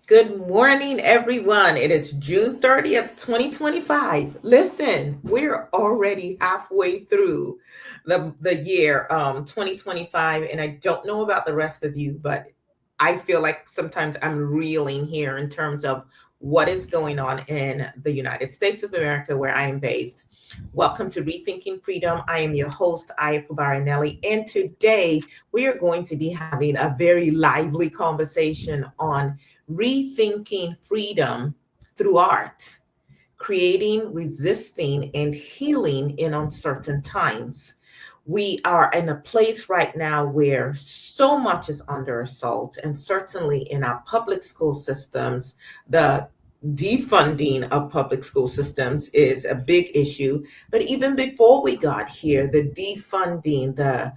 Good morning, everyone. It is June 30th, 2025. Listen, we're already halfway through the year 2025, and I don't know about the rest of you, but I feel like sometimes I'm reeling here in terms of what is going on in the United States of America, where I am based. Welcome to Rethinking Freedom. I am your host, Fubara Eneli, and today we are going to be having a very lively conversation on rethinking freedom through art, creating, resisting, and healing in uncertain times. We are in a place right now where so much is under assault, and certainly in our public school systems, the defunding of public school systems is a big issue. But even before we got here, the defunding, the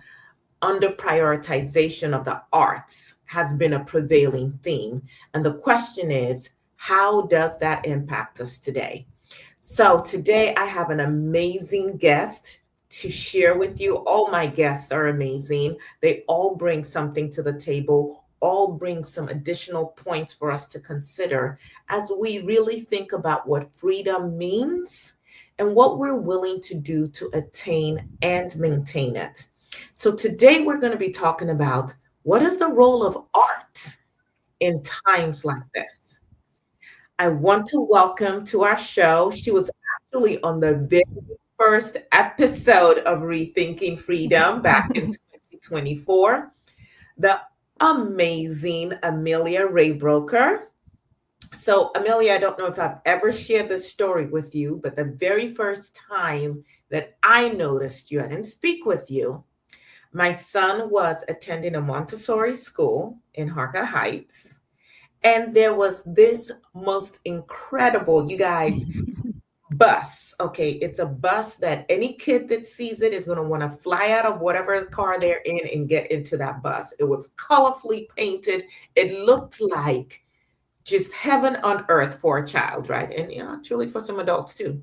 under prioritization of the arts has been a prevailing theme. And the question is, how does that impact us today? So today I have an amazing guest to share with you. All my guests are amazing. They all bring something to the table, all bring some additional points for us to consider as we really think about what freedom means and what we're willing to do to attain and maintain it. So today we're going to be talking about what is the role of art in times like this. I want to welcome to our show. She was actually on the very first episode of Rethinking Freedom back in 2024. The amazing Amelia Rabroker. So, Amelia, I don't know if I've ever shared this story with you, but the very first time that I noticed you, I didn't speak with you. My son was attending a Montessori school in Harker Heights, and there was this most incredible, you guys, bus. Okay, it's a bus that any kid that sees it is going to want to fly out of whatever car they're in and get into that bus. It was colorfully painted. It looked like just heaven on earth for a child, right? And actually for some adults too.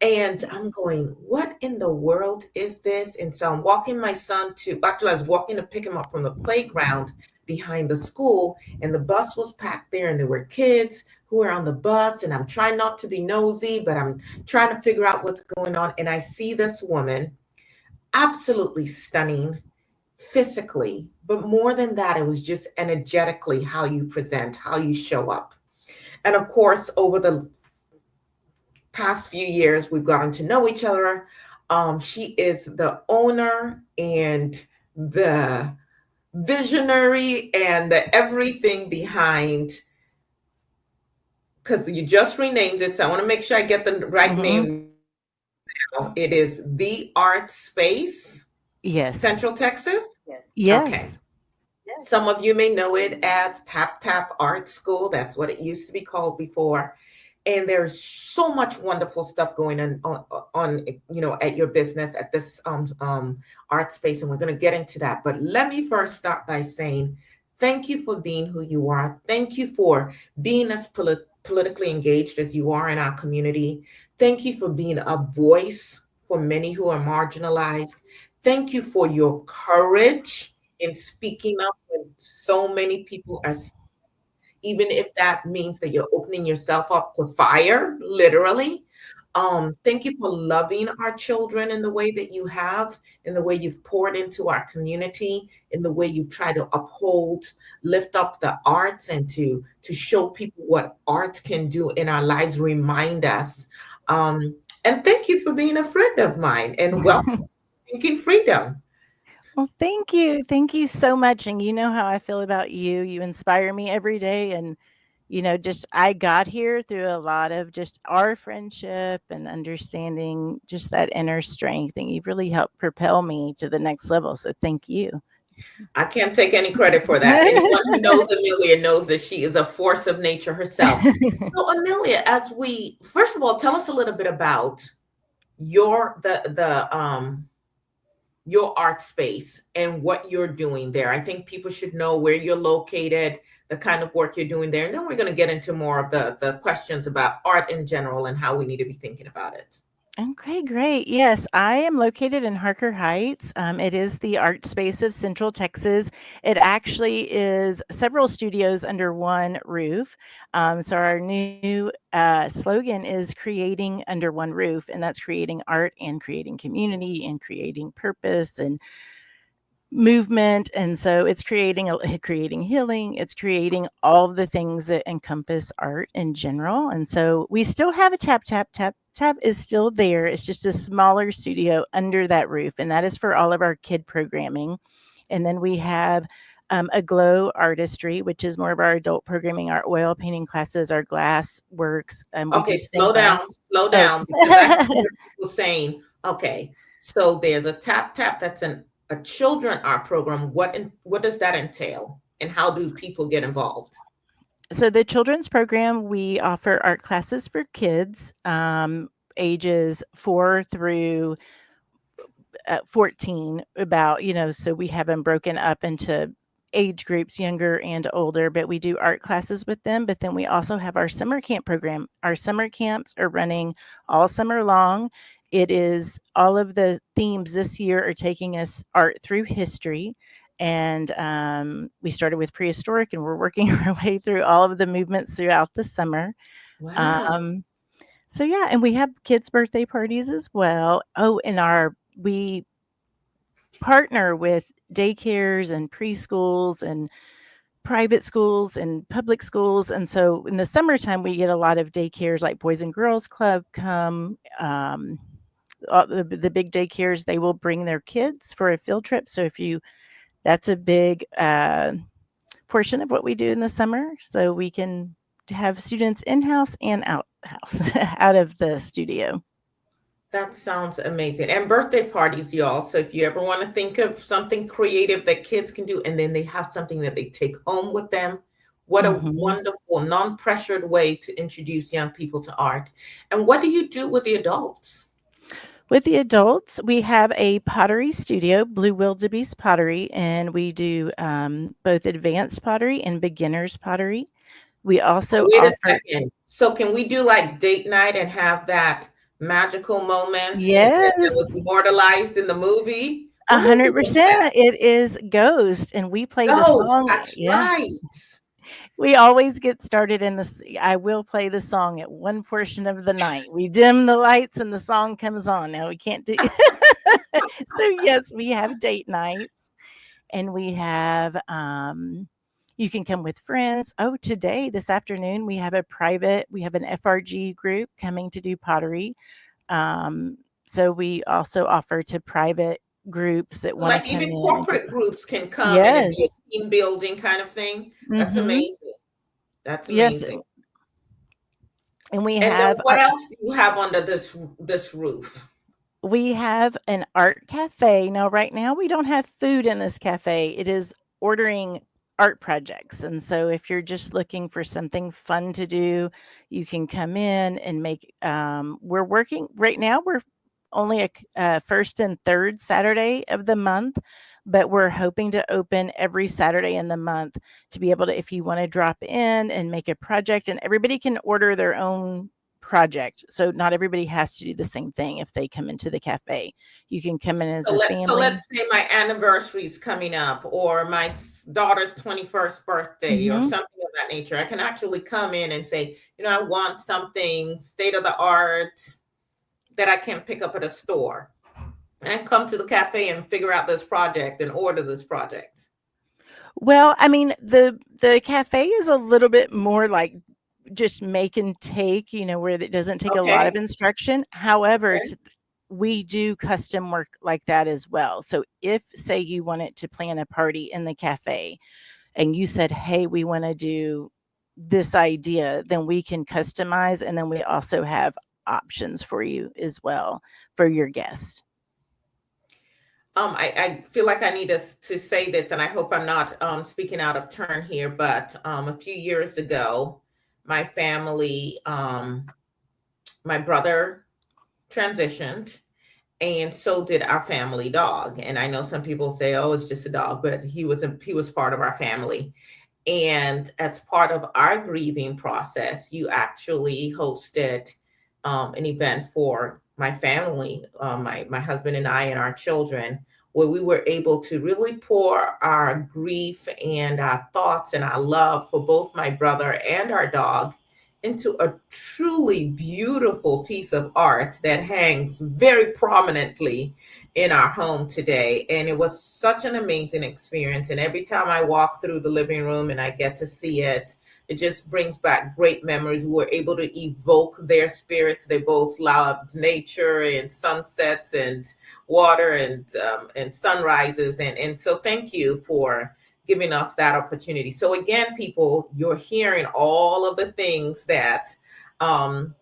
And I'm going, what in the world is this? And so I'm walking my son actually, I was walking to pick him up from the playground behind the school, and the bus was packed there, and there were kids who were on the bus. And I'm trying not to be nosy, but I'm trying to figure out what's going on. And I see this woman, absolutely stunning physically, but more than that, it was just energetically how you present, how you show up. And of course, over the past few years, we've gotten to know each other. She is the owner and the visionary and the everything behind, because you just renamed it. So I want to make sure I get the right Mhm. name now. It is The Art Space, Yes. Central Texas. Okay. Yes. Some of you may know it as TapTap Art School. That's what it used to be called before. And there's so much wonderful stuff going on at your business at this art space, and we're going to get into that. But let me first start by saying thank you for being who you are. Thank you for being as politically engaged as you are in our community. Thank you for being a voice for many who are marginalized. Thank you for your courage in speaking up when so many people are, even if that means that you're opening yourself up to fire, literally. Thank you for loving our children in the way that you have, in the way you've poured into our community, in the way you've tried to uphold, lift up the arts, and to show people what art can do in our lives, remind us. And thank you for being a friend of mine, and welcome to Thinking Freedom. Well, thank you. Thank you so much. And you know how I feel about you. You inspire me every day. And, just I got here through a lot of just our friendship and understanding just that inner strength. And you've really helped propel me to the next level. So thank you. I can't take any credit for that. Anyone who knows Amelia knows that she is a force of nature herself. So, Amelia, as we first of all, tell us a little bit about your art space and what you're doing there. I think people should know where you're located, the kind of work you're doing there, and then we're going to get into more of the questions about art in general and how we need to be thinking about it. Okay, great. Yes, I am located in Harker Heights. It is the art space of Central Texas. It actually is several studios under one roof. So our new slogan is creating under one roof, and that's creating art and creating community and creating purpose and movement. And so it's creating healing, it's creating all of the things that encompass art in general. And so we still have a tap is still there. It's just a smaller studio under that roof, and that is for all of our kid programming. And then we have a glow artistry, which is more of our adult programming, our oil painting classes, our glass works. We Okay, do stained glass. slow Oh. down, because I hear people saying, okay, so there's a tap tap that's a children art program. What does that entail? And how do people get involved? So the children's program, we offer art classes for kids, ages 4 through 14, about, so we have them broken up into age groups, younger and older, but we do art classes with them. But then we also have our summer camp program. Our summer camps are running all summer long. It is all of the themes this year are taking us art through history. And we started with prehistoric, and we're working our way through all of the movements throughout the summer. Wow. Um, so yeah, and we have kids' birthday parties as well. Oh, and we partner with daycares and preschools and private schools and public schools. And so in the summertime, we get a lot of daycares like Boys and Girls Club come. All the big daycares, they will bring their kids for a field trip. So that's a big portion of what we do in the summer. So we can have students in house and out house out of the studio. That sounds amazing. And birthday parties, y'all. So if you ever want to think of something creative that kids can do, and then they have something that they take home with them, what a Hmm. wonderful, non-pressured way to introduce young people to art. And what do you do with the adults? With the adults, we have a pottery studio, Blue Wildebeest Pottery, and we do both advanced pottery and beginners pottery. We also Wait a offer, second. So can we do like date night and have that magical moment that was yes, immortalized in the movie? What movie was that? 100%. It is Ghost, and we play the Ghost. song. That's Yeah, right. we always get started in this. I will play the song at one portion of the night. We dim the lights, and the song comes on. Now we can't do. So yes, we have date nights. And we have you can come with friends. Oh, today, this afternoon, we have an FRG group coming to do pottery. So we also offer to private groups that want to Like come even in and do. corporate groups can come and it'd be Yes. a team building kind of thing. That's Mm-hmm. amazing. That's Yes. amazing. And we And then have what else do you have under this roof? an art cafe. Now, right now, we don't have food in this cafe. It is ordering art projects. And so, if you're just looking for something fun to do, you can come in and make. We're working right now, we're only a first and third Saturday of the month, but we're hoping to open every Saturday in the month to be able to, if you want to drop in and make a project, and everybody can order their own project. So not everybody has to do the same thing if they come into the cafe. You can come in as So a let's family. say my anniversary is coming up, or my daughter's 21st birthday, or Mhm. something of that nature. I can actually come in and say, I want something state of the art that I can pick up at a store, and come to the cafe and figure out this project and order this project. Well, I mean, the cafe is a little bit more like just make and take, where it doesn't take a lot of Okay. instruction. However, Okay. we do custom work like that as well. So if, say, you wanted to plan a party in the cafe and you said, "Hey, we want to do this idea," then we can customize, and then we also have options for you as well for your guests. I feel like I need to say this, and I hope I'm not speaking out of turn here, but a few years ago, my family, my brother transitioned, and so did our family dog. And I know some people say, "Oh, it's just a dog," but he was part of our family. And as part of our grieving process, you actually hosted an event for my family, my husband and I and our children, where we were able to really pour our grief and our thoughts and our love for both my brother and our dog into a truly beautiful piece of art that hangs very prominently in our home today. And it was such an amazing experience. And every time I walk through the living room and I get to see it, it just brings back great memories. We were able to evoke their spirits. They both loved nature and sunsets and water and sunrises. And so thank you for giving us that opportunity. So again, people, you're hearing all of the things that um,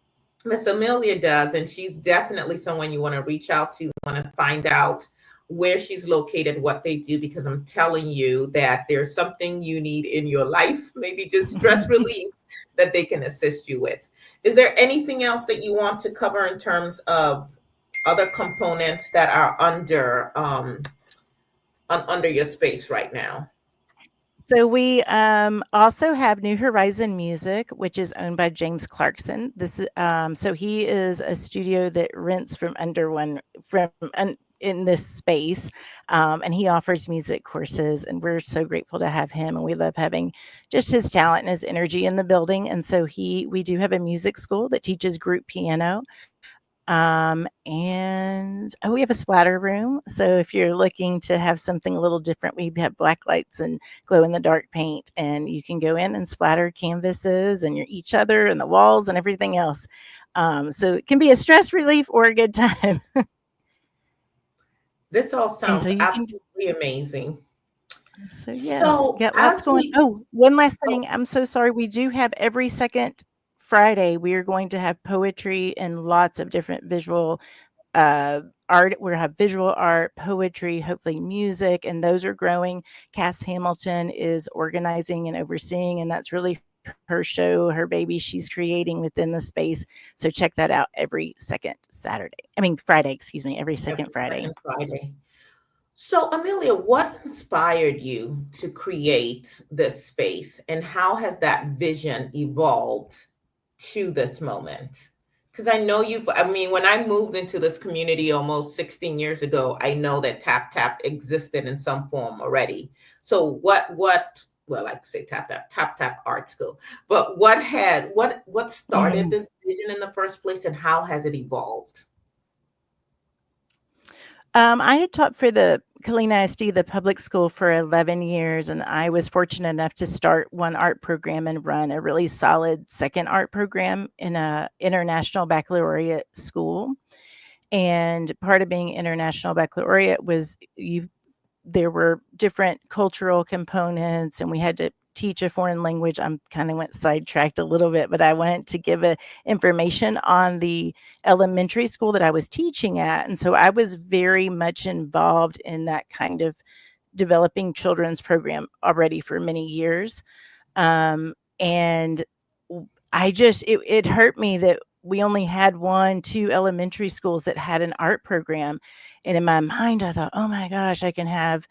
Miss Amelia does, and she's definitely someone you want to reach out to, want to find out where she's located, what they do, because I'm telling you that there's something you need in your life, maybe just stress relief, that they can assist you with. Is there anything else that you want to cover in terms of other components that are under your space right now? So we also have New Horizon Music, which is owned by James Clarkson. So he is a studio that rents from under one from in this space, and he offers music courses, and we're so grateful to have him, and we love having just his talent and his energy in the building. And so we do have a music school that teaches group piano. And we have a splatter room. So if you're looking to have something a little different, we have black lights and glow in the dark paint, and you can go in and splatter canvases and your each other and the walls and everything else. So it can be a stress relief or a good time. This all And so sounds you can absolutely amazing. So yes, So got lots as going. we Oh, one last oh, thing. I'm so sorry. We do have every second Friday, we are going to have poetry and lots of different visual uh, art. We're gonna have visual art, poetry, hopefully music, and those are growing. Cass Hamilton is organizing and overseeing, and that's really her show, her baby she's creating within the space. So check that out every second Saturday. I mean Friday, excuse me, every second every Friday. second Friday. So, Amelia, what inspired you to create this space, and how has that vision evolved to this moment? Because I know I mean, when I moved into this community almost 16 years ago, I know that TapTap existed in some form already. So, well, I say TapTap Art School, but what started Mhm. this vision in the first place, and how has it evolved? I had taught for the Killeen ISD, the public school, for 11 years, and I was fortunate enough to start one art program and run a really solid second art program in a international baccalaureate school. And part of being international baccalaureate was there were different cultural components, and we had to teach a foreign language. I'm kind of went sidetracked a little bit, but I wanted to give a information on the elementary school that I was teaching at, and so I was very much involved in that kind of developing children's program already for many years. And I just it hurt me that we only had 1, 2 elementary schools that had an art program. And in my mind, I thought, oh my gosh, I can have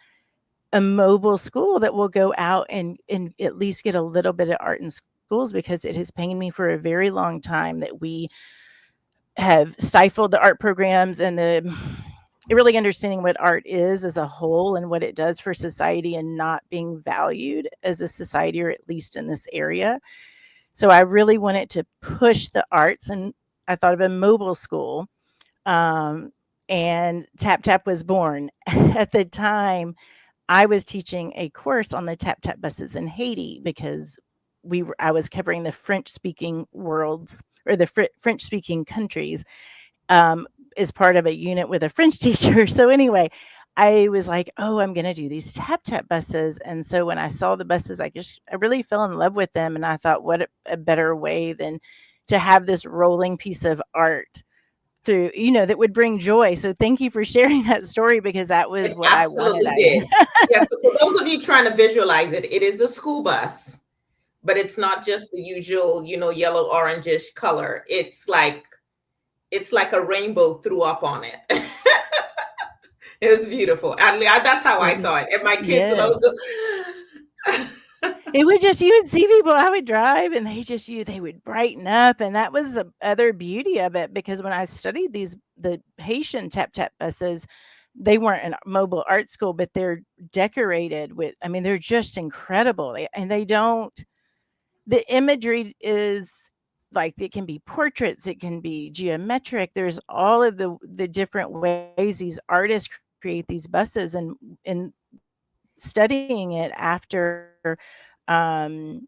a mobile school that will go out and at least get a little bit of art in schools, because it has pained me for a very long time that we have stifled the art programs and the really understanding what art is as a whole and what it does for society, and not being valued as a society, or at least in this area. So I really wanted to push the arts, and I thought of a mobile school. um, and TapTap was born. At the time, I was teaching a course on the TapTap buses in Haiti, because I was covering the French speaking worlds, or the French speaking countries, um, as part of a unit with a French teacher. So anyway, I was like, oh, I'm going to do these TapTap buses. And so when I saw the buses, I really fell in love with them. And I thought, what a better way than to have this rolling piece of art through, that would bring joy. So thank you for sharing that story, because that was It what I wanted. absolutely did. Yes, so for those of you trying to visualize it, it is a school bus, but it's not just the usual, yellow orangish color. It's like a rainbow threw up on it. It was beautiful. That's how I It was saw it. And my kids and Yes. It would just, you would see people, I would drive, and they would brighten up, and that was the other beauty of it, because when I studied these the Haitian TapTap buses, they weren't a mobile art school, but they're decorated with, I mean, they're just incredible. And they don't, the imagery is like, it can be portraits, it can be geometric. There's all of the different ways these artists create these buses, and studying it after, um,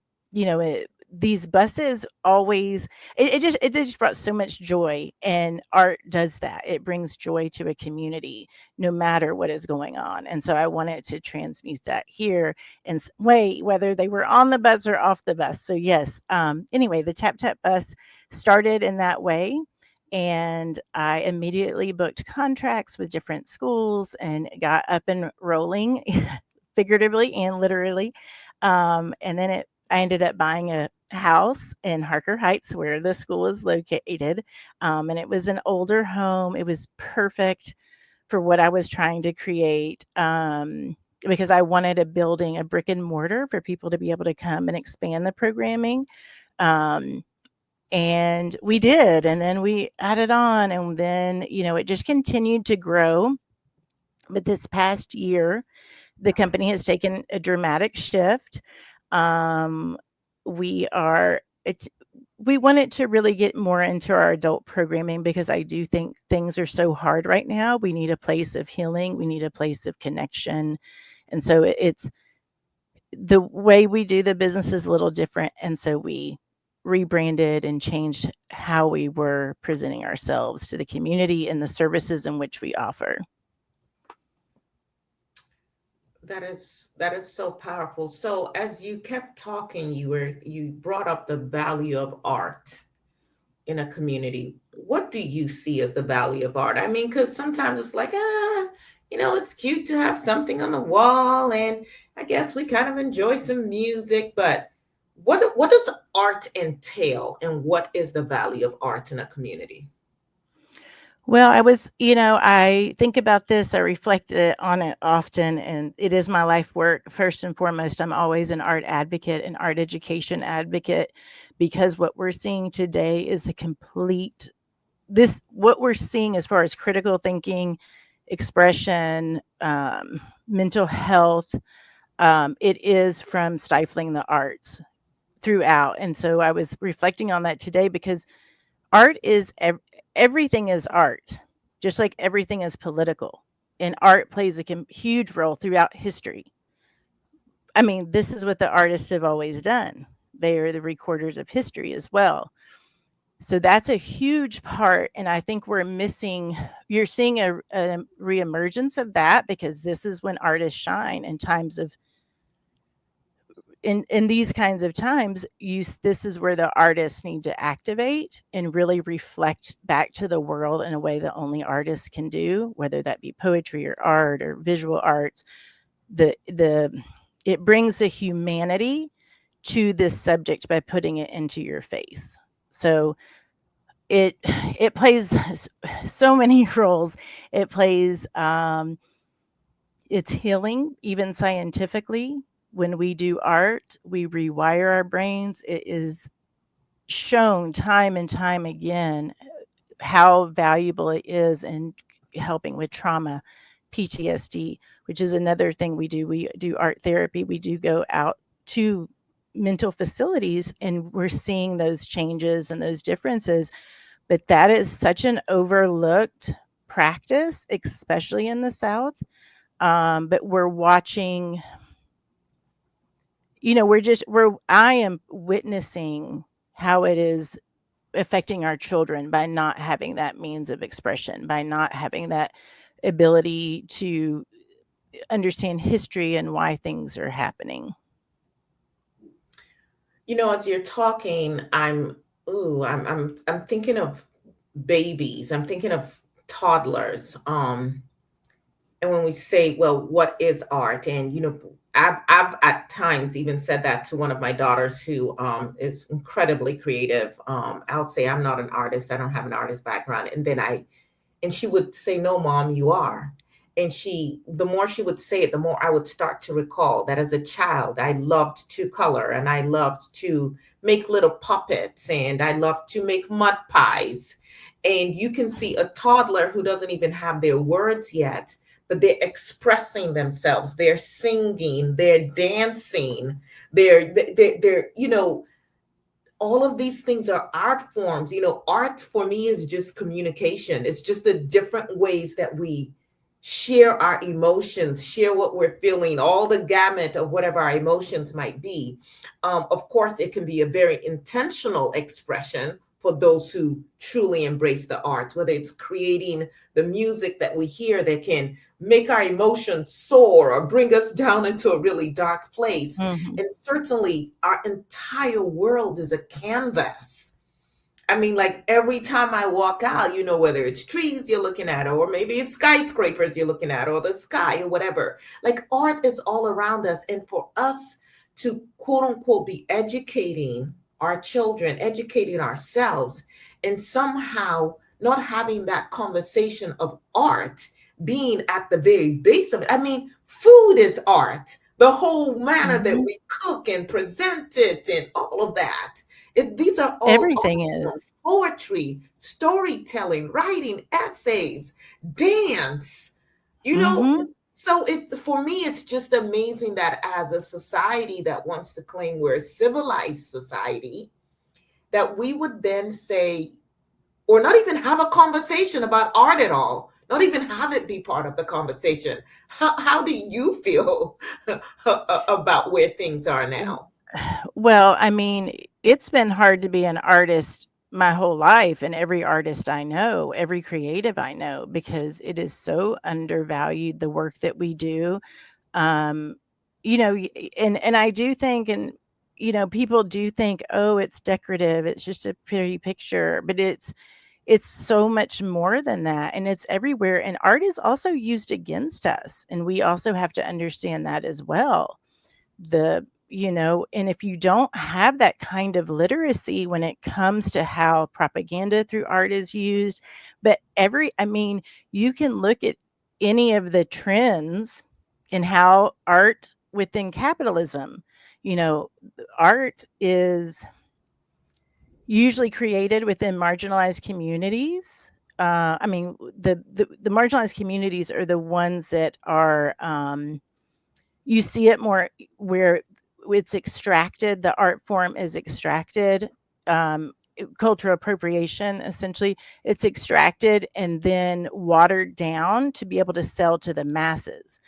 these buses always, it just brought so much joy, and art does that. It brings joy to a community no matter what is going on. And so I wanted to transmute that here in way, whether they were on the bus or off the bus. So yes, anyway, the Tap Tap bus started in that way, and I immediately booked contracts with different schools and got up and rolling, figuratively and literally. And then I ended up buying a house in Harker Heights where the school is located. And it was an older home. It was perfect for what I was trying to create. Because I wanted a building, a brick and mortar for people to be able to come and expand the programming. Um, and we did. And then we added on, and then, it just continued to grow. But this past year, the company has taken a dramatic shift. Um, we are it's we wanted to really get more into our adult programming because I do think things are so hard right now. We need a place of healing. We need a place of connection. And so it's the way we do the business is a little different. And so we rebranded and changed how we were presenting ourselves to the community and the services in which we offer. That is so powerful. So as you kept talking, you brought up the value of art in a community. What do you see as the value of art? I mean, because sometimes it's like, it's cute to have something on the wall, and I guess we kind of enjoy some music, but what does art entail, and what is the value of art in a community? Well, I think about this, I reflect on it often, and it is my life work. First and foremost, I'm always an art advocate, an art education advocate, because what we're seeing today is what we're seeing as far as critical thinking, expression, mental health, it is from stifling the arts throughout. And so I was reflecting on that today because art is everything is art, just like everything is political. And art plays a huge role throughout history. I mean, this is what the artists have always done. They are the recorders of history as well. So that's a huge part. And I think you're seeing a reemergence of that because this is when artists shine in times of in these kinds of times. This is where the artists need to activate and really reflect back to the world in a way that only artists can do, whether that be poetry or art or visual arts. The It brings a humanity to this subject by putting it into your face. So it plays so many roles. It plays It's healing, even scientifically. When we do art, we rewire our brains. It is shown time and time again how valuable it is in helping with trauma, PTSD, which is another thing we do. We do art therapy. We do go out to mental facilities, and we're seeing those changes and those differences. But that is such an overlooked practice, especially in the South. But we're watching, I am witnessing how it is affecting our children by not having that means of expression, by not having that ability to understand history and why things are happening. As you're talking, I'm thinking of babies. I'm thinking of toddlers. And when we say, well, what is art? And I've at times even said that to one of my daughters who is incredibly creative. I'll say I'm not an artist. I don't have an artist background, and she would say, "No, mom, you are." And the more she would say it, the more I would start to recall that as a child, I loved to color, and I loved to make little puppets, and I loved to make mud pies. And you can see a toddler who doesn't even have their words yet, but they're expressing themselves, they're singing, they're dancing, they're all of these things are art forms. Art for me is just communication. It's just the different ways that we share our emotions, share what we're feeling, all the gamut of whatever our emotions might be. Of course, it can be a very intentional expression for those who truly embrace the arts, whether it's creating the music that we hear that can make our emotions soar or bring us down into a really dark place. Mhm. And certainly, our entire world is a canvas. I mean, like every time I walk out, whether it's trees you're looking at, or maybe it's skyscrapers you're looking at, or the sky, or whatever. Like art is all around us. And for us to quote unquote be educating our children, educating ourselves, and somehow not having that conversation of art being at the very base of it. I mean, food is art. The whole manner that Mhm. we cook and present it and all of that. These are all Everything is. poetry, storytelling, writing, essays, dance, you know. Mhm. So it's for me, it's just amazing that as a society that wants to claim we're a civilized society, that we would then say, or not even have a conversation about art at all, not even have it be part of the conversation. How do you feel about where things are W now? well, I mean, it's been hard to be an artist my whole life, and every artist I know, every creative I know, because it is so undervalued, the work that we do. Um, and I do think, and people do think, "Oh, it's decorative, it's just a pretty picture," but it's so much more than that, and it's everywhere, and art is also used against us, and we also have to understand that as well. And if you don't have that kind of literacy when it comes to how propaganda through art is used, but I mean, you can look at any of the trends in how art within capitalism, you know, art is usually created within marginalized communities. I mean, the marginalized communities are the ones that are, you see it more where it's extracted, the art form is extracted, cultural appropriation, essentially. It's extracted and then watered down to be able to sell to the masses.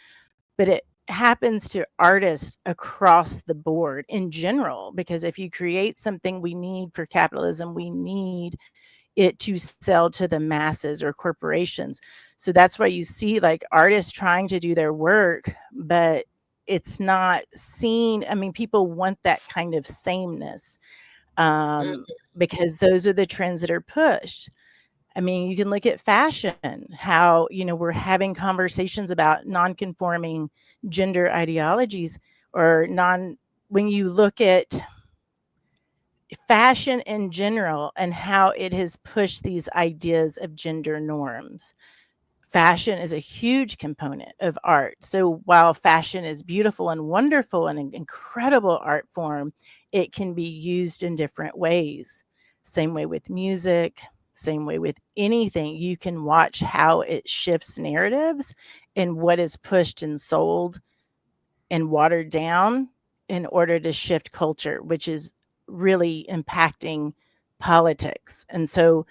But it happens to artists across the board in general, because if you create something we need for capitalism, we need it to sell to the masses or corporations. So that's why you see like artists trying to do their work, but it's not seen. I mean, people want that kind of sameness, because those are the trends that are pushed. I mean, you can look at fashion, how, we're having conversations about non-conforming gender ideologies, or when you look at fashion in general and how it has pushed these ideas of gender norms. Fashion is a huge component of art. So while fashion is beautiful and wonderful and an incredible art form, it can be used in different ways. Same way with music, same way with anything. You can watch how it shifts narratives and what is pushed and sold and watered down in order to shift culture, which is really impacting politics. And so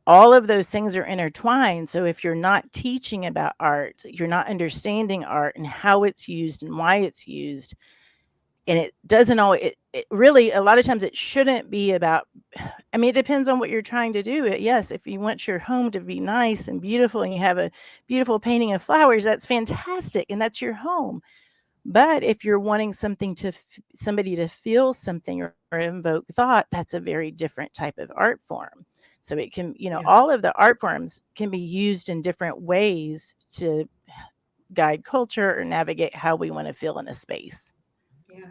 all of those things are intertwined. So if you're not teaching about art, you're not understanding art and how it's used and why it's used. And it doesn't always, it really, a lot of times it shouldn't be about, I mean, it depends on what you're trying to do. Yes, if you want your home to be nice and beautiful and you have a beautiful painting of flowers, that's fantastic. And that's your home. But if you're wanting somebody to feel something or invoke thought, that's a very different type of art form. So it can, Yeah, all of the art forms can be used in different ways to guide culture or navigate how we want to feel in a space. yeah.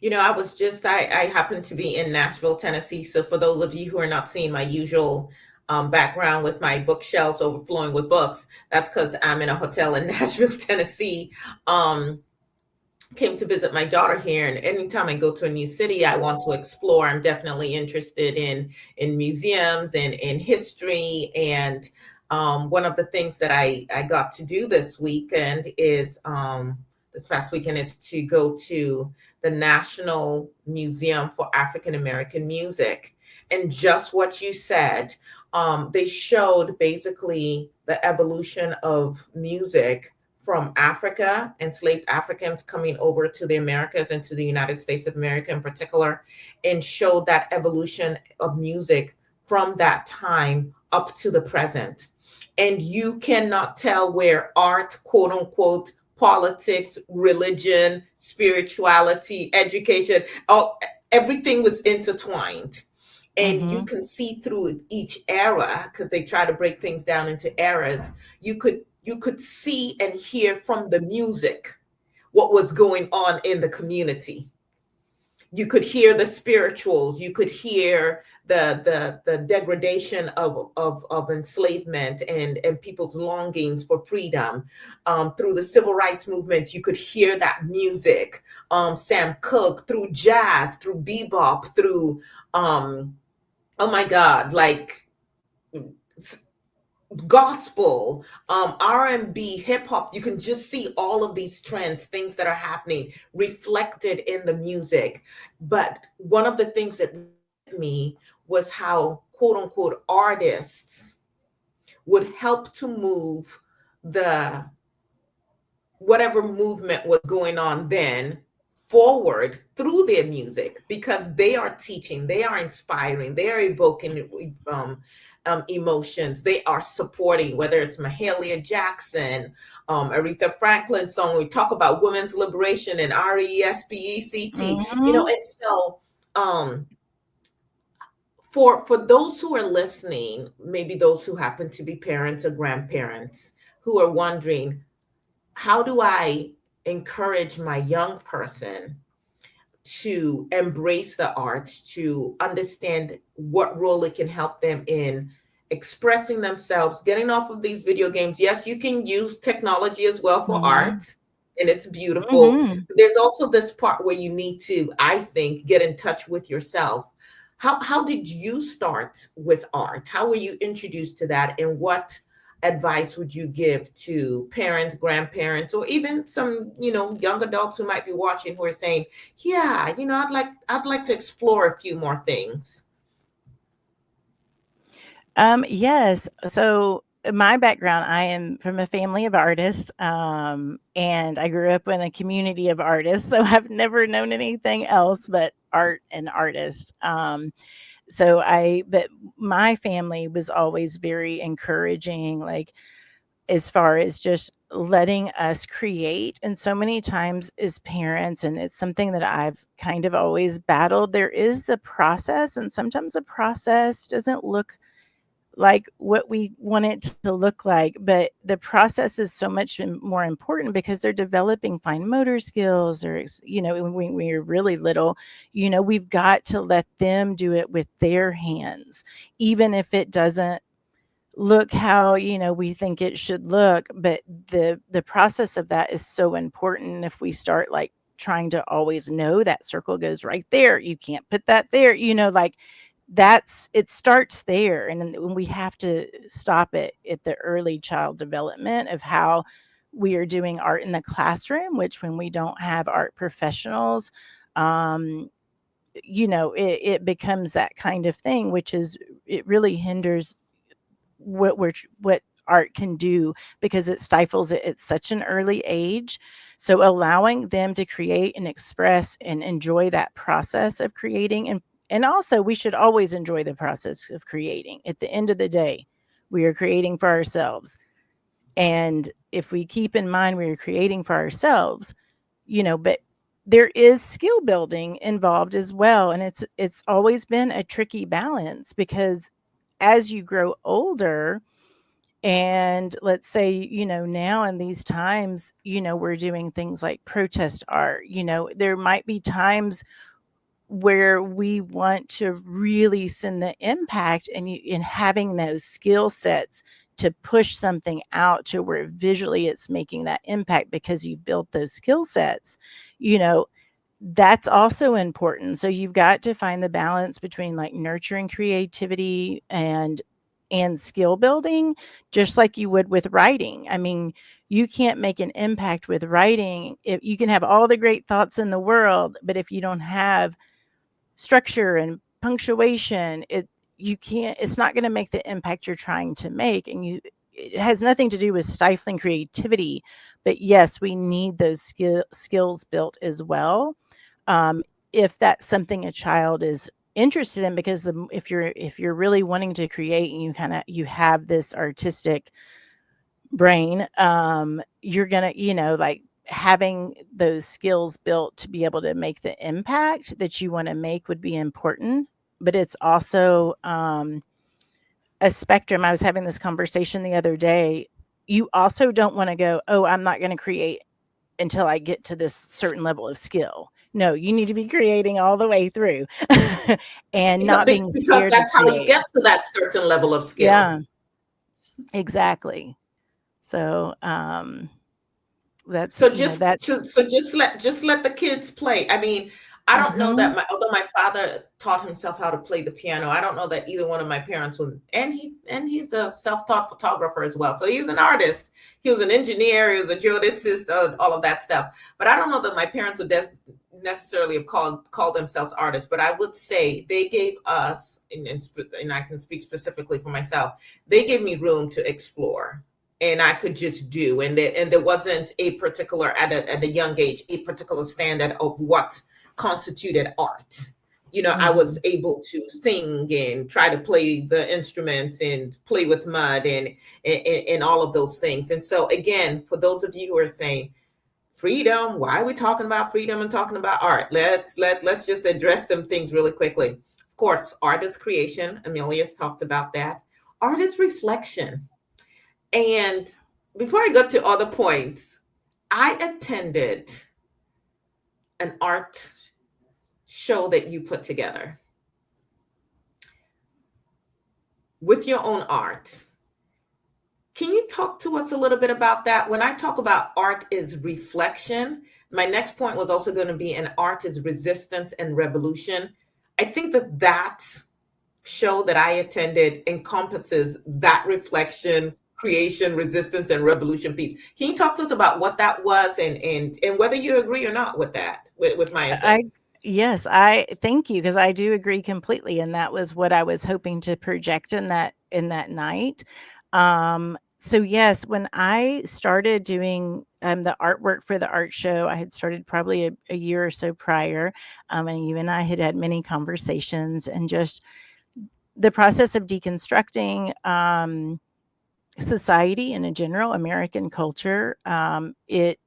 I happen to be in Nashville, Tennessee. So for those of you who are not seeing my usual background with my bookshelves overflowing with books, that's because I'm in a hotel in Nashville, Tennessee. Um, came to visit my daughter here, and anytime I go to a new city, I want to explore. I'm definitely interested in museums and in history. And one of the things that I got to do this weekend is this past weekend is to go to the National Museum for African American Music. And just what you said, they showed basically the evolution of music from Africa, enslaved Africans coming over to the Americas and to the United States of America in particular, and showed that evolution of music from that time up to the present. And you cannot tell where art, quote unquote, politics, religion, spirituality, education, all, everything was intertwined. And you Mhm. can see through each era, because they try to break things down into eras. You could see and hear from the music what was going on in the community. You could hear the spirituals, you could hear the degradation of enslavement and people's longings for freedom. Through the civil rights movement, you could hear that music. Sam Cooke, through jazz, through bebop, through um oh my god, like gospel, R&B, hip hop. You can just see all of these trends, things that are happening reflected in the music. But one of the things that hit me was how, quote unquote, artists would help to move the whatever movement was going on then forward through their music, because they are teaching, they are inspiring, they are evoking emotions, they are supporting, whether it's Mahalia Jackson, Aretha Franklin song, we talk about women's liberation and RESPECT, Mhm. and so um, for those who are listening, maybe those who happen to be parents or grandparents who are wondering, how do I encourage my young person to embrace the arts, to understand what role it can help them in expressing themselves, getting off of these video games? Yes, you can use technology as well for art, Mhm. and it's beautiful. Mhm. But there's also this part where you need to, I think, get in touch with yourself. How did you start with art? How were you introduced to that, and what advice would you give to parents, grandparents, or even some, young adults who might be watching who are saying, yeah, I'd like to explore a few more things. Yes. So my background, I am from a family of artists, and I grew up in a community of artists. So I've never known anything else but art and artists. But my family was always very encouraging, like as far as just letting us create. And so many times as parents, and it's something that I've kind of always battled, there is the process, and sometimes the process doesn't look like what we want it to look like, but the process is so much more important because they're developing fine motor skills, or when you're really little, we've got to let them do it with their hands, even if it doesn't look how we think it should look. But the process of that is so important. If we start like trying to always know that circle goes right there, you can't put that there, like that's it starts there. And then we have to stop it at the early child development of how we are doing art in the classroom, which when we don't have art professionals, um it becomes that kind of thing, which is it really hinders what art can do, because it stifles it at such an early age. So allowing them to create and express and enjoy that process of creating, and also we should always enjoy the process of creating. At the end of the day, we are creating for ourselves. And if we keep in mind we are creating for ourselves, but there is skill building involved as well. And it's always been a tricky balance, because as you grow older, and let's say, now in these times, we're doing things like protest art. There might be times where we want to really send the impact, and having those skill sets to push something out to where visually it's making that impact because you've built those skill sets, you know, that's also important. So you've got to find the balance between like nurturing creativity and skill building, just like you would with writing. I mean, you can't make an impact with writing if you can have all the great thoughts in the world, but if you don't have structure and punctuation, you can't, it's not going to make the impact you're trying to make. And it has nothing to do with stifling creativity, but yes, we need those skills built as well. um, if that's something a child is interested in, because if you're really wanting to create and you have this artistic brain, you're gonna, like, having those skills built to be able to make the impact that you want to make would be important. But it's also a spectrum. I was having this conversation the other day. You also don't want to go, oh, I'm not going to create until I get to this certain level of skill. No, you need to be creating all the way through and not being Because scared to that's how you create. get to that certain level of skill. Yeah, exactly. So, that's, So just let the kids play. I mean, I don't know that mhm, although my father taught himself how to play the piano, I don't know that either one of my parents would. And he's a self-taught photographer as well. So he's an artist. He was an engineer. He was a geodesist. All of that stuff. But I don't know that my parents would necessarily have called themselves artists. But I would say they gave us, and I can speak specifically for myself. They gave me room to explore, and I could just do. And there wasn't a particular at a young age a particular standard of what constituted art. I was mhm. able to sing and try to play the instruments and play with mud and all of those things. And so again, for those of you who are saying freedom, why are we talking about freedom and talking about art? Let's just address some things really quickly. Of course, art is creation. Amelia's talked about that. Art is reflection. And before I go to other points, I attended an art show that you put together with your own art. Can you talk to us a little bit about that? When I talk about art is reflection, my next point was also going to be an art is resistance and revolution. I think that show that I attended encompasses that reflection, creation, resistance, and revolution piece. Can you talk to us about what that was and whether you agree or not with that, with my assessment? I Yes, I thank you, because I do agree completely, and that was what I was hoping to project in that night. So yes, when I started doing the artwork for the art show, I had started probably a year or so prior, and you and I had had many conversations, and just the process of deconstructing society in a general American culture. It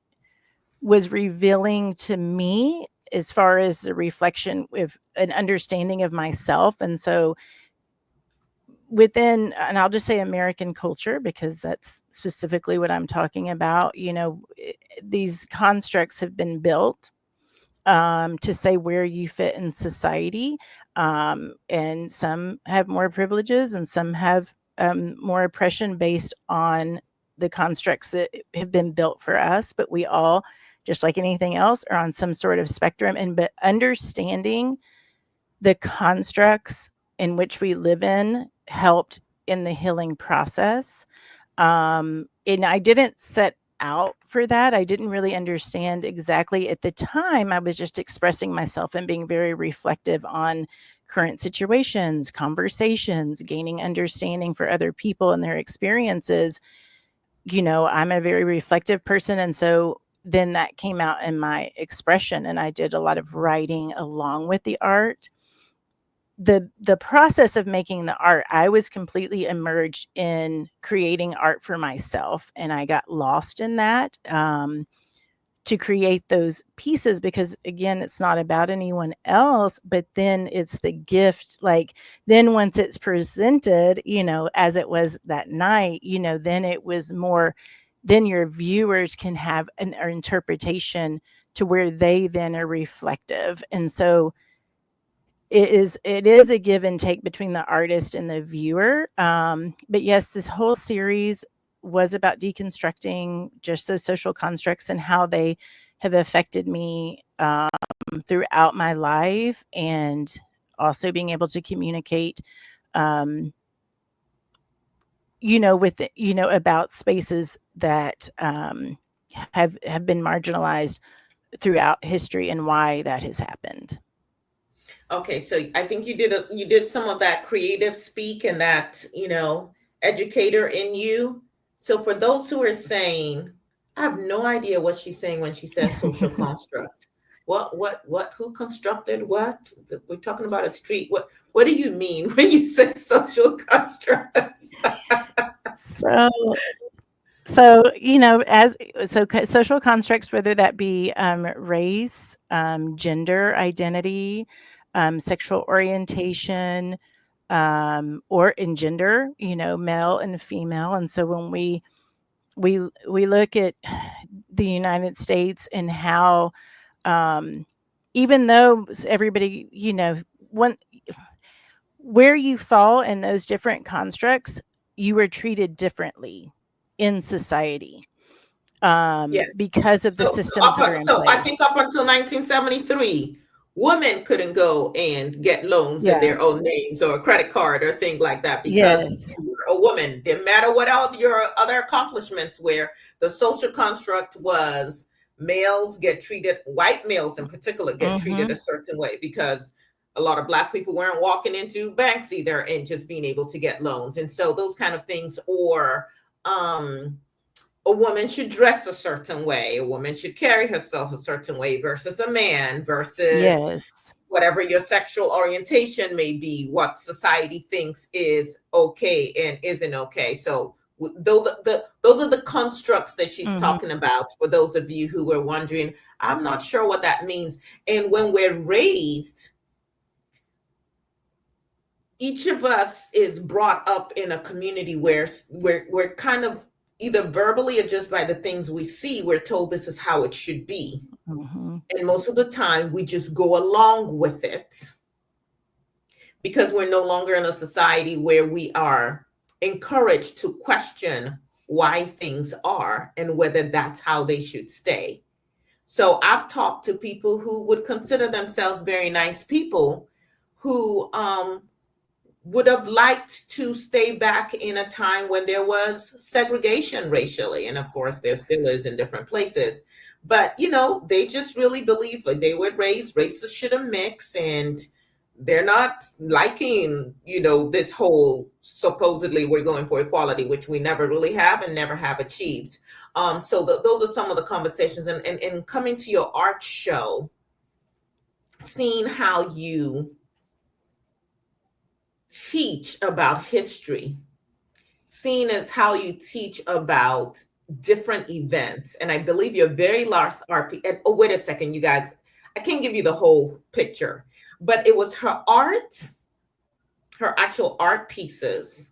was revealing to me as far as the reflection with an understanding of myself. And so within, and I'll just say American culture, because that's specifically what I'm talking about, these constructs have been built to say where you fit in society. And some have more privileges and some have more oppression based on the constructs that have been built for us. But we all, just like anything else, are on some sort of spectrum. And but understanding the constructs in which we live in helped in the healing process. And I didn't set out for that. I didn't really understand exactly at the time. I was just expressing myself and being very reflective on current situations, conversations, gaining understanding for other people and their experiences. I'm a very reflective person. And so then that came out in my expression, and I did a lot of writing along with the art. The process of making the art, I was completely immersed in creating art for myself, and I got lost in that, to create those pieces, because again, it's not about anyone else, but then it's the gift. Like, then once it's presented, as it was that night, then it was more, then your viewers can have an interpretation to where they then are reflective. And so it is a give and take between the artist and the viewer. But yes, this whole series was about deconstructing just those social constructs and how they have affected me throughout my life, and also being able to communicate, um, about spaces that have been marginalized throughout history and why that has happened. Okay, so I think you did some of that creative speak and that, educator in you. So for those who are saying, I have no idea what she's saying when she says social construct. What, who constructed what? We're talking about a street. What do you mean when you say social constructs? So So, social constructs, whether that be race, gender identity, sexual orientation, or in gender, male and female. And so when we look at the United States and how, um, even though everybody, one where you fall in those different constructs, you were treated differently in society, Yeah. because of the systems that are in So I place. think up until 1973, women couldn't go and get loans in Yeah. their own names or a credit card or thing like that because Yes. you were a woman. Didn't matter what all your other accomplishments were. The social construct was males get treated, white males in particular, get treated a Mhm. certain way because a lot of black people weren't walking into banks either and just being able to get loans. And so those kind of things, or a woman should dress a certain way, a woman should carry herself a certain way versus a man, versus Yes. whatever your sexual orientation may be, what society thinks is okay and isn't okay. So those are the constructs that she's Mhm. talking about for those of you who were wondering, I'm not sure what that means. And when we're raised, each of us is brought up in a community where we're kind of either verbally or just by the things we see, we're told this is how it should be. Mhm. And most of the time, we just go along with it because we're no longer in a society where we are encouraged to question why things are and whether that's how they should stay. So I've talked to people who would consider themselves very nice people who would have liked to stay back in a time when there was segregation racially. And of course, there still is in different places. But, they just really believe like they were raised, races shouldn't mix. And they're not liking, this whole supposedly we're going for equality, which we never really have and never have achieved. So those are some of the conversations. And coming to your art show, seeing how you teach about history, seen as how you teach about different events. And I believe your very last RP. And, oh, wait a second, you guys. I can't give you the whole picture, but it was her art, her actual art pieces.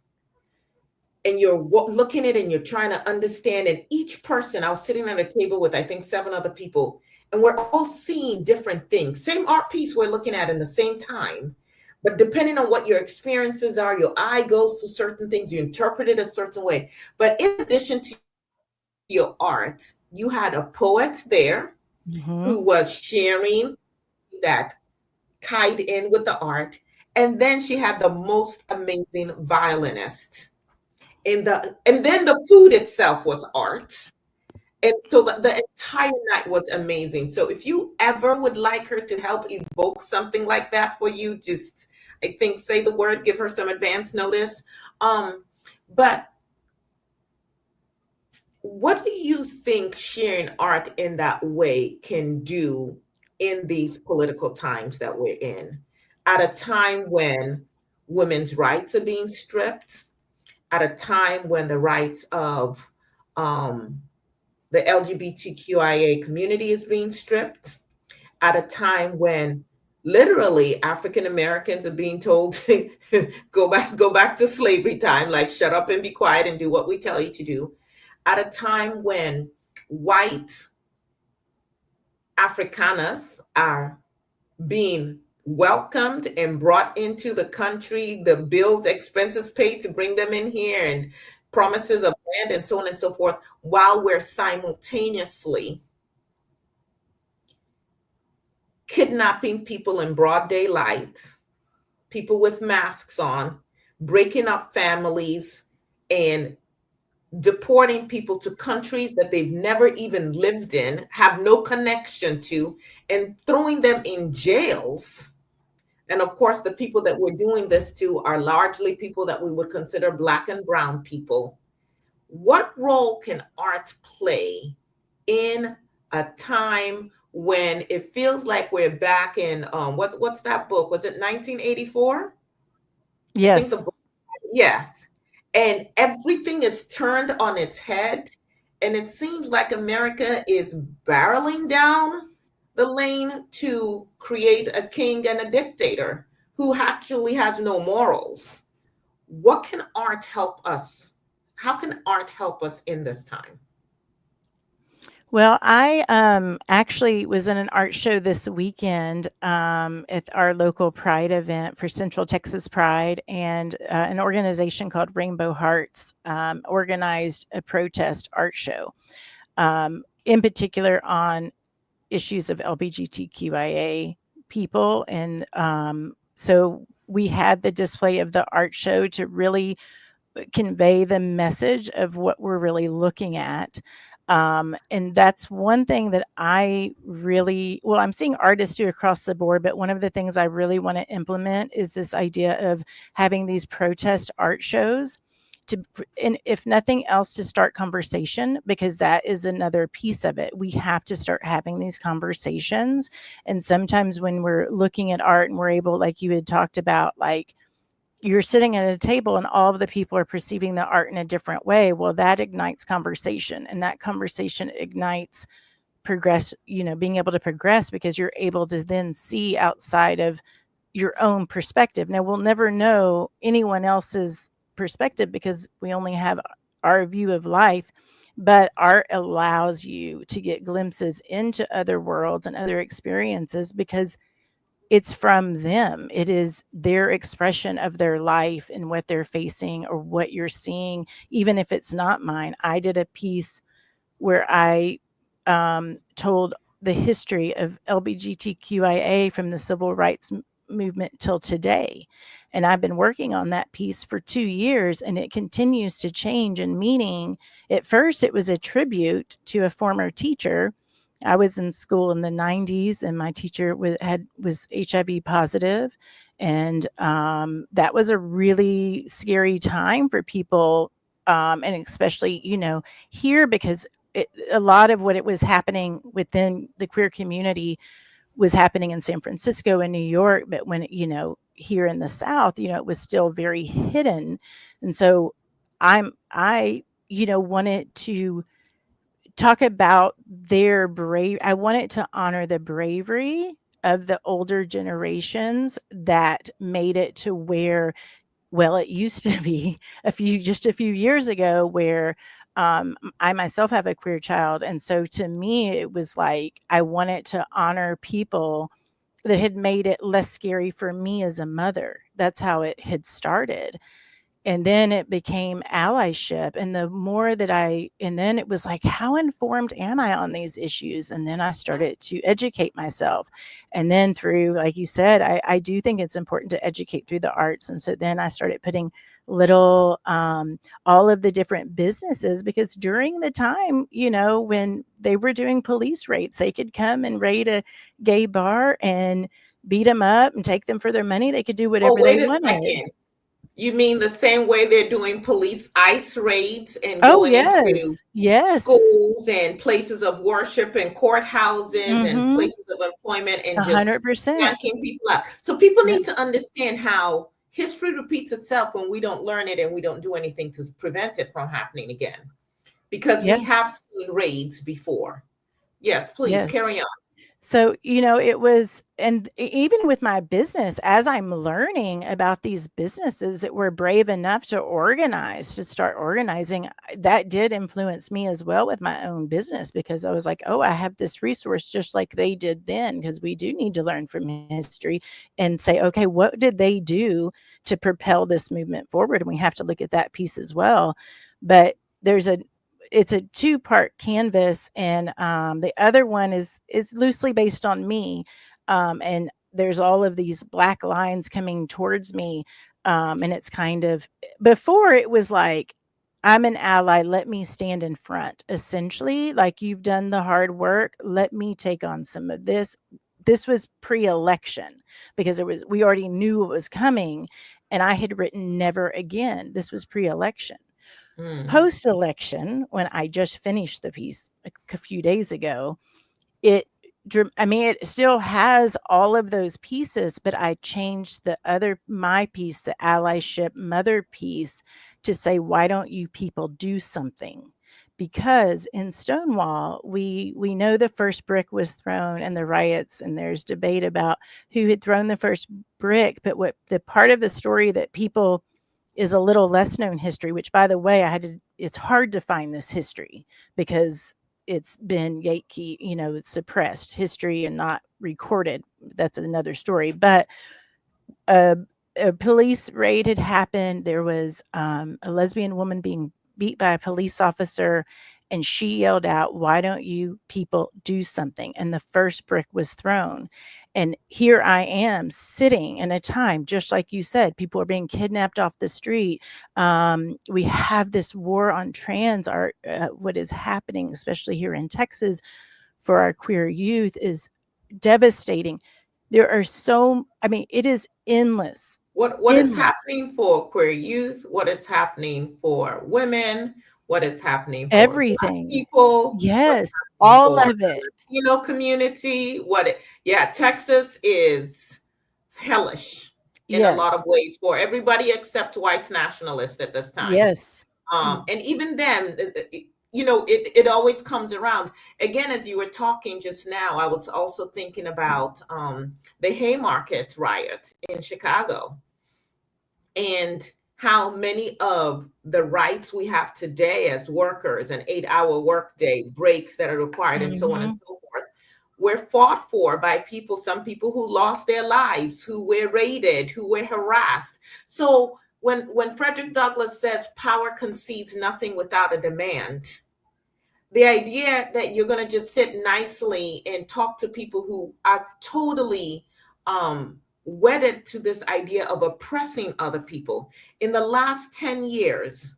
And you're looking at it and you're trying to understand. And each person, I was sitting at a table with, I think, 7 other people, and we're all seeing different things. Same art piece we're looking at in the same time. But depending on what your experiences are, your eye goes to certain things, you interpret it a certain way. But in addition to your art, you had a poet there Mhm. who was sharing that tied in with the art. And then she had the most amazing violinist. And then the food itself was art. And so the entire night was amazing. So if you ever would like her to help evoke something like that for you, just I think say the word, give her some advance notice. But what do you think sharing art in that way can do in these political times that we're in? At a time when women's rights are being stripped, at a time when the rights of um, the LGBTQIA community is being stripped, at a time when literally African Americans are being told to go back to slavery time, like shut up and be quiet and do what we tell you to do, at a time when white Afrikaners are being welcomed and brought into the country, the bills, expenses paid to bring them in here, and promises of land and so on and so forth, while we're simultaneously kidnapping people in broad daylight, people with masks on, breaking up families, and deporting people to countries that they've never even lived in, have no connection to, and throwing them in jails. And of course, the people that we're doing this to are largely people that we would consider Black and Brown people. What role can art play in a time when it feels like we're back in what's that book? Was it 1984? I think the Yes. book, yes. And everything is turned on its head, and it seems like America is barreling down the lane to create a king and a dictator who actually has no morals. What can art help us? How can art help us in this time? Well, I actually was in an art show this weekend at our local Pride event for Central Texas Pride, and an organization called Rainbow Hearts organized a protest art show, in particular on issues of LGBTQIA people. And so we had the display of the art show to really convey the message of what we're really looking at. And that's one thing that I really, well, I'm seeing artists do across the board, but one of the things I really want to implement is this idea of having these protest art shows to, and if nothing else, to start conversation, because that is another piece of it. We have to start having these conversations. And sometimes when we're looking at art and we're able, like you had talked about, like, you're sitting at a table and all of the people are perceiving the art in a different way. Well, that ignites conversation, and that conversation ignites being able to progress, because you're able to then see outside of your own perspective. Now, we'll never know anyone else's perspective because we only have our view of life, but art allows you to get glimpses into other worlds and other experiences, because it's from them. It is their expression of their life and what they're facing or what you're seeing, even if it's not mine. I did a piece where I told the history of LGBTQIA from the civil rights movement till today. And I've been working on that piece for 2 years, and it continues to change in meaning. At first, it was a tribute to a former teacher. I was in school in the 90s, and my teacher was HIV positive. And that was a really scary time for people, and especially, here, because a lot of what it was happening within the queer community was happening in San Francisco and New York, but when here in the South, it was still very hidden. And so I wanted to talk about I wanted to honor the bravery of the older generations that made it to where, well, it used to be just a few years ago, where I myself have a queer child. And so to me, it was like I wanted to honor people that had made it less scary for me as a mother. That's how it had started. And then it became allyship. And the more that and then it was like, how informed am I on these issues? And then I started to educate myself. And then through, like you said, I do think it's important to educate through the arts. And so then I started putting little, all of the different businesses, because during the time, when they were doing police raids, they could come and raid a gay bar and beat them up and take them for their money. They could do Oh, whatever they wait a wanted. second. You mean the same way they're doing police ICE raids and Oh, going into yes. Yes. schools and places of worship and courthouses and Mhm. places of employment and just 100%. yanking people out? So people Yep. need to understand how history repeats itself when we don't learn it and we don't do anything to prevent it from happening again. Because Yeah. we have seen raids before. Yes, please Yes. carry on. So, it was, and even with my business, as I'm learning about these businesses that were brave enough to organize, to start organizing, that did influence me as well with my own business, because I was like, oh, I have this resource just like they did then, because we do need to learn from history and say, okay, what did they do to propel this movement forward? And we have to look at that piece as well. But there's a it's a two-part canvas, and the other one is loosely based on me, and there's all of these black lines coming towards me, and it's kind of, before it was like, I'm an ally, let me stand in front, essentially, like, you've done the hard work, let me take on some of this. This was pre-election, because it was, we already knew what was coming, and I had written never again. This was pre-election. Mm. Post-election, when I just finished the piece a few days ago, it I mean, it still has all of those pieces, but I changed my piece, the allyship mother piece, to say, why don't you people do something? Because in Stonewall, we know the first brick was thrown and the riots, and there's debate about who had thrown the first brick. But what the part of the story that people is a little less known history, which, by the way, it's hard to find this history, because it's been gatekeep, it's suppressed history and not recorded. That's another story. But a, a police raid had happened. There was a lesbian woman being beat by a police officer, and she yelled out, "Why don't you people do something?" And the first brick was thrown. And here I am sitting in a time, just like you said, people are being kidnapped off the street. We have this war on trans art. What is happening, especially here in Texas, for our queer youth is devastating. There are I mean, it is endless, What is endless. happening for queer youth? What is happening for women? What is happening for Black Everything. people? What's Yes, happening all for of it. the Latino community? Yeah, Texas is hellish in a lot of Yes, ways for everybody except white nationalists at this time. yes. Mm, And even then, it always comes around. Again, as you were talking just now, I was also thinking about the Haymarket riot in Chicago, and how many of the rights we have today as workers, an 8-hour workday, breaks that are required, and so on and mhm, so forth, were fought for by people, some people who lost their lives, who were raided, who were harassed. So when Frederick Douglass says power concedes nothing without a demand, the idea that you're going to just sit nicely and talk to people who are totally wedded to this idea of oppressing other people. In the last 10 years,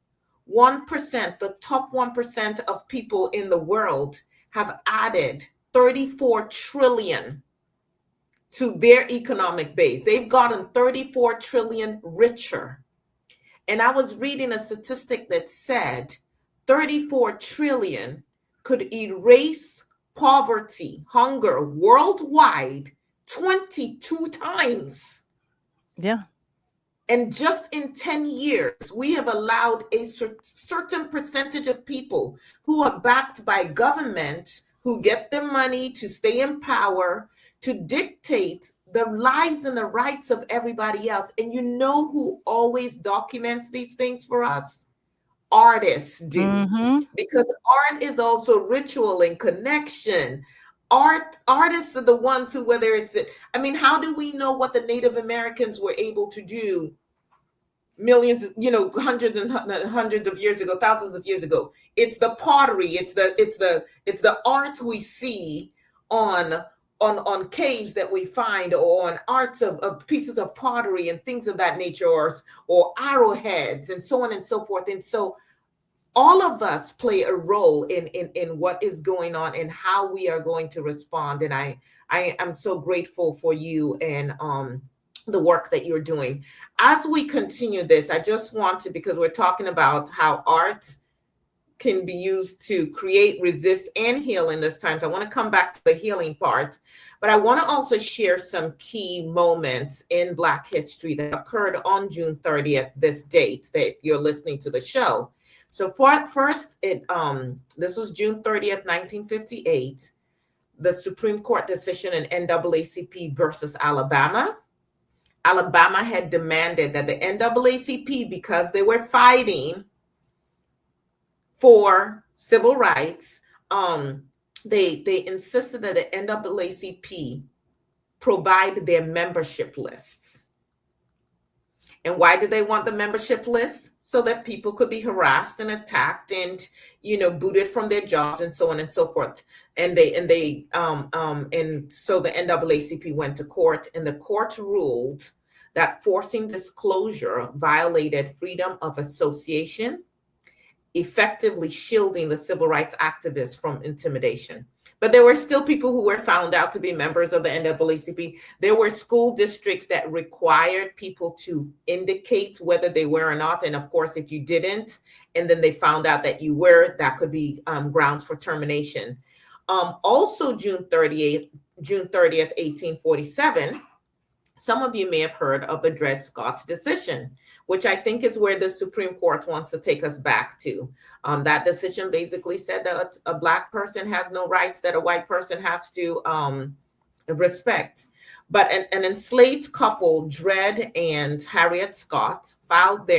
1%, the top 1% of people in the world have added 34 trillion to their economic base. They've gotten 34 trillion richer. And I was reading a statistic that said 34 trillion could erase poverty, hunger worldwide 22 times. yeah, And just in 10 years, we have allowed a certain percentage of people who are backed by government, who get the money to stay in power, to dictate the lives and the rights of everybody else. And you know who always documents these things for us? Artists do. mhm, Because art is also ritual and connection. Artists are the ones who, whether it's, I mean, how do we know what the Native Americans were able to do millions, hundreds and hundreds of years ago, thousands of years ago? It's the pottery, it's the art we see on on caves that we find, or on arts of pieces of pottery and things of that nature, or arrowheads and so on and so forth. And so all of us play a role in what is going on and how we are going to respond. And I am so grateful for you and the work that you're doing. As we continue this, I just want to, because we're talking about how art can be used to create, resist, and heal in this time. So I want to come back to the healing part, but I want to also share some key moments in Black history that occurred on June 30th, this date that you're listening to the show. So first, this was June 30th, 1958. the Supreme Court decision in NAACP versus Alabama. Alabama had demanded that the NAACP, because they were fighting for civil rights, they insisted that the NAACP provide their membership lists. And why did they want the membership list? So that people could be harassed and attacked and, booted from their jobs and so on and so forth. And so the NAACP went to court, and the court ruled that forcing disclosure violated freedom of association, effectively shielding the civil rights activists from intimidation. But there were still people who were found out to be members of the NAACP. There were school districts that required people to indicate whether they were or not. And of course, if you didn't, and then they found out that you were, that could be grounds for termination. Also, June 30th, 1847, some of you may have heard of the Dred Scott decision, which I think is where the Supreme Court wants to take us back to. That decision basically said that a Black person has no rights that a white person has to respect. But an enslaved couple, Dred and Harriet Scott, filed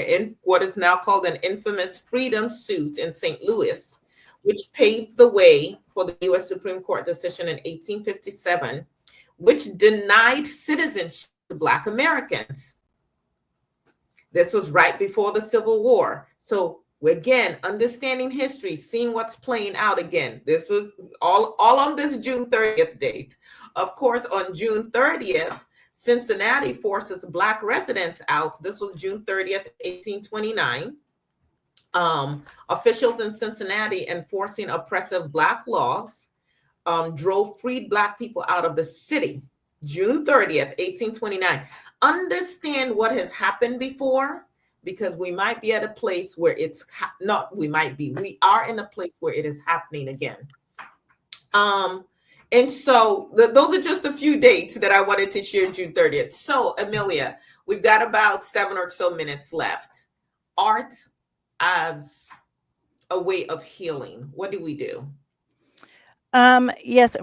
what is now called an infamous freedom suit in St. Louis, which paved the way for the U.S. Supreme Court decision in 1857, which denied citizenship to Black Americans. This was right before the Civil War. So again, understanding history, seeing what's playing out again. This was all on this June 30th date. Of course, on June 30th, Cincinnati forces Black residents out. This was June 30th, 1829. Officials in Cincinnati, enforcing oppressive Black laws, drove freed Black people out of the city. June 30th, 1829. Understand what has happened before, because we might be at a place where we are in a place where it is happening again. And so those are just a few dates that I wanted to share. June 30th. So Amelia, we've got about 7 or so minutes left. Art as a way of healing. What do we do? Yes.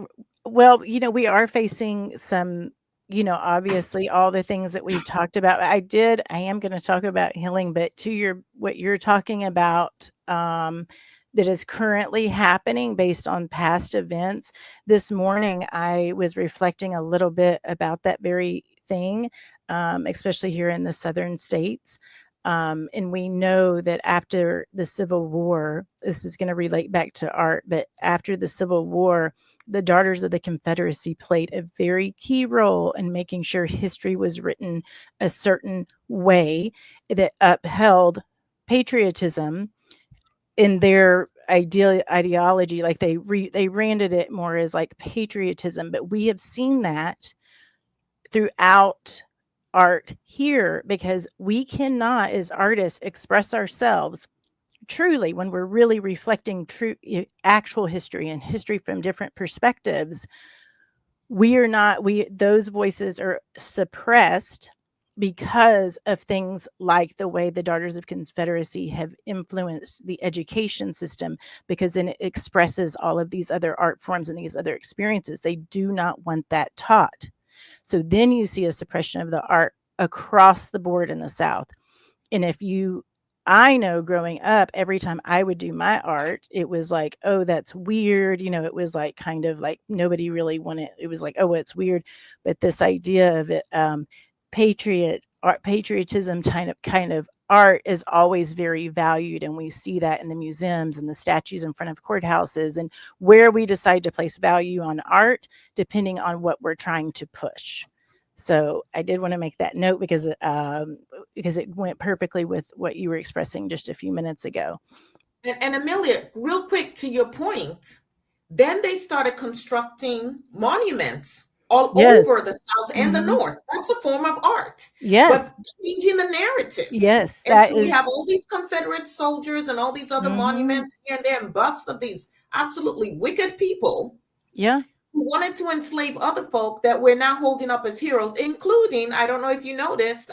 Well, we are facing some, obviously all the things that we've talked about. I am going to talk about healing, but to what you're talking about, that is currently happening based on past events. This morning, I was reflecting a little bit about that very thing, especially here in the southern states. And we know that after the Civil War, this is going to relate back to art, but after the Civil War, the Daughters of the Confederacy played a very key role in making sure history was written a certain way that upheld patriotism in their ideology. Like they branded it more as like patriotism, but we have seen that throughout art here, because we cannot as artists express ourselves truly when we're really reflecting true actual history and history from different perspectives. Those voices are suppressed because of things like the way the Daughters of Confederacy have influenced the education system, because then it expresses all of these other art forms and these other experiences. They do not want that taught. So then you see a suppression of the art across the board in the South. And I know growing up, every time I would do my art, it was like, oh, that's weird. It was like kind of like nobody really wanted, it was like, oh, it's weird. But this idea of it, patriotism kind of art is always very valued. And we see that in the museums and the statues in front of courthouses, and where we decide to place value on art, depending on what we're trying to push. So I did want to make that note because it went perfectly with what you were expressing just a few minutes ago. And Amelia, real quick to your point, then they started constructing monuments all Yes. over the South and the North. That's a form of art, Yes. but changing the narrative. Yes. And That so we have is. all these Confederate soldiers and all these other monuments here and there, and busts of these absolutely wicked people. Yeah. Who wanted to enslave other folk that we're now holding up as heroes, including, I don't know if you noticed,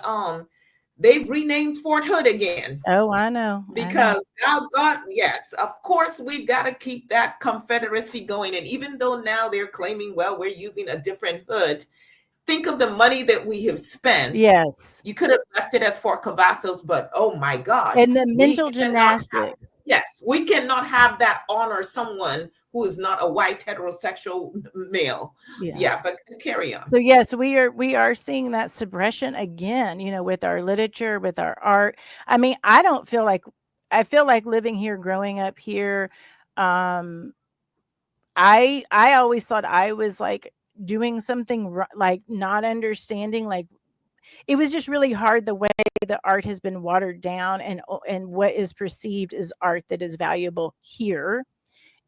They've renamed Fort Hood again Oh, I know, I know. because now God, yes, of course we've got to keep that Confederacy going. And even though now they're claiming, well, we're using a different hood, think of the money that we have spent. Yes. You could have left it as Fort Cavazos, but oh my gosh, And the we mental cannot have, gymnastics. yes, we cannot have that honor someone who is not a white heterosexual male. Yeah. Yeah, but carry on. So yes, we are seeing that suppression again, with our literature, with our art. I mean, I feel like living here, growing up here, um, I always thought I was like doing something like not understanding, like it was just really hard the way the art has been watered down, and what is perceived as art that is valuable here,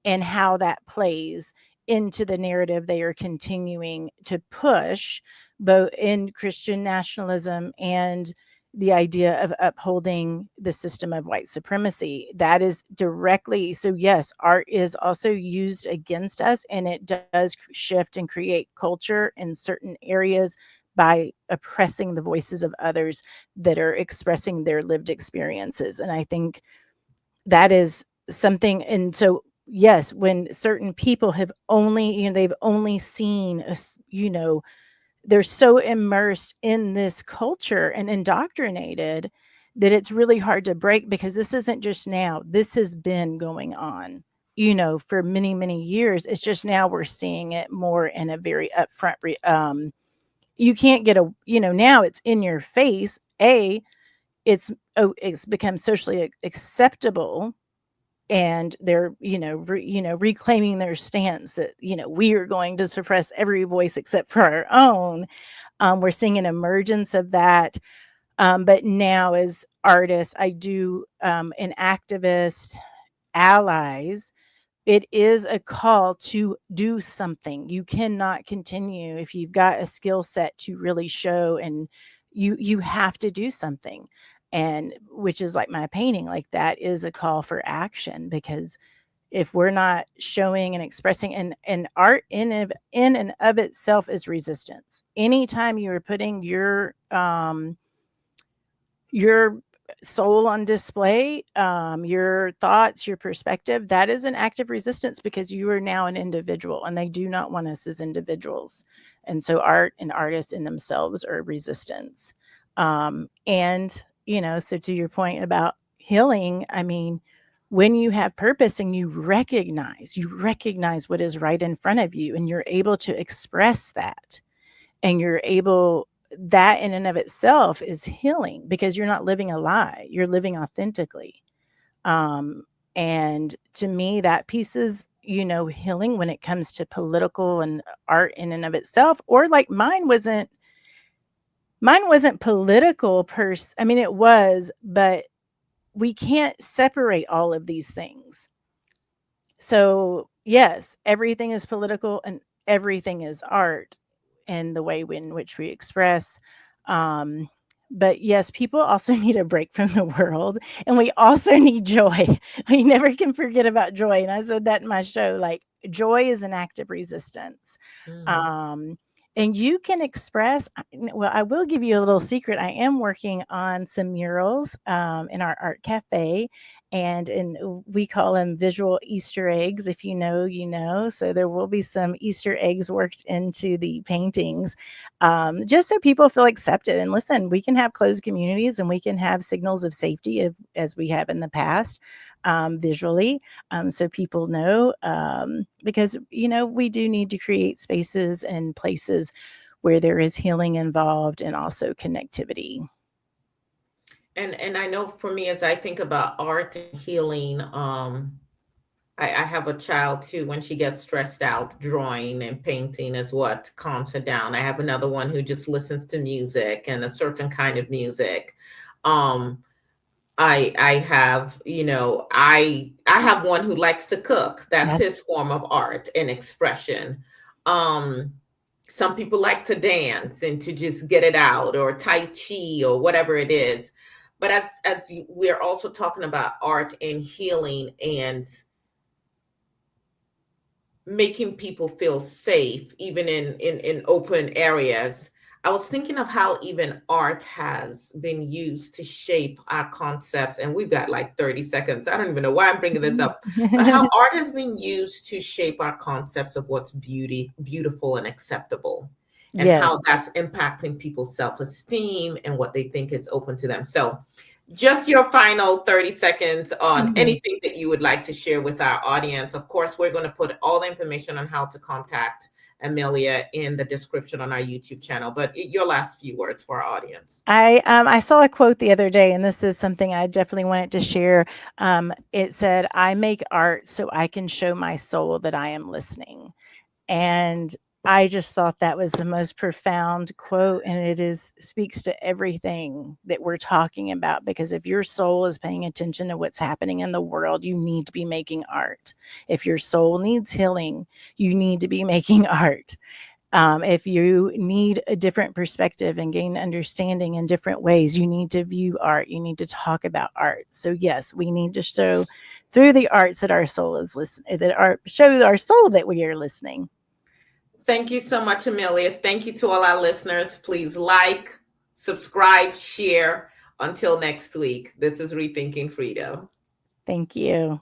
and how that plays into the narrative they are continuing to push, both in Christian nationalism and the idea of upholding the system of white supremacy. That is directly so. Yes, art is also used against us, and it does shift and create culture in certain areas by oppressing the voices of others that are expressing their lived experiences. And I think that is something. And so yes, when certain people have only, they've only seen us, they're so immersed in this culture and indoctrinated that it's really hard to break, because this isn't just now, this has been going on, for many, many years. It's just now we're seeing it more in a very upfront you can't get a, now it's in your face. It's become socially acceptable, and they're, reclaiming their stance that, we are going to suppress every voice except for our own. We're seeing an emergence of that. But now, as artists, I do, an activist, allies, it is a call to do something. You cannot continue if you've got a skill set to really show, and you have to do something. And which is like my painting, like that is a call for action, because if we're not showing and expressing, and art in and of itself is resistance. Anytime you are putting your soul on display, your thoughts, your perspective, that is an act of resistance, because you are now an individual, and they do not want us as individuals. And so art and artists in themselves are resistance. And, so to your point about healing, I mean, when you have purpose and you recognize what is right in front of you, and you're able to express that, and you're able, that in and of itself is healing, because you're not living a lie, you're living authentically. um and to me, that piece is, healing when it comes to political and art in and of itself. Or like mine wasn't political I mean, it was, but we can't separate all of these things. So, yes, everything is political and everything is art in the way in which we express. Um, but yes, people also need a break from the world, and we also need joy. We never can forget about joy. And I said that in my show, like, joy is an act of resistance. Mhm. Um, and you can express, well, I will give you a little secret. I am working on some murals in our art cafe, and we call them visual Easter eggs. If you know, you know. So there will be some Easter eggs worked into the paintings, just so people feel accepted. And listen, we can have closed communities, and we can have signals of safety, as we have in the past, visually, so people know, because we do need to create spaces and places where there is healing involved, and also connectivity. And I know for me, as I think about art and healing, I have a child too. When she gets stressed out, drawing and painting is what calms her down. I have another one who just listens to music and a certain kind of music. Um, I have, I have one who likes to cook. That's Yes. his form of art and expression. Um, some people like to dance and to just get it out, or tai chi, or whatever it is. But we're also talking about art and healing and making people feel safe, even in open areas. I was thinking of how even art has been used to shape our concepts, and we've got like 30 seconds. I don't even know why I'm bringing this up, but how art has been used to shape our concepts of what's beautiful, and acceptable, and how Yes. that's impacting people's self esteem and what they think is open to them. So, just your final 30 seconds on Mhm. anything that you would like to share with our audience. Of course, we're going to put all the information on how to contact Amelia in the description on our YouTube channel, but your last few words for our audience. I saw a quote the other day, and this is something I definitely wanted to share. It said, "I make art so I can show my soul that I am listening." And I just thought that was the most profound quote, and it is speaks to everything that we're talking about, because if your soul is paying attention to what's happening in the world, you need to be making art. If your soul needs healing, you need to be making art. If you need a different perspective and gain understanding in different ways, you need to view art. You need to talk about art. So yes, we need to show through the arts that our soul is listening. That our show our soul that we are listening. Thank you so much, Amelia. Thank you to all our listeners. Please like, subscribe, share. Until next week, this is Rethinking Freedom. Thank you.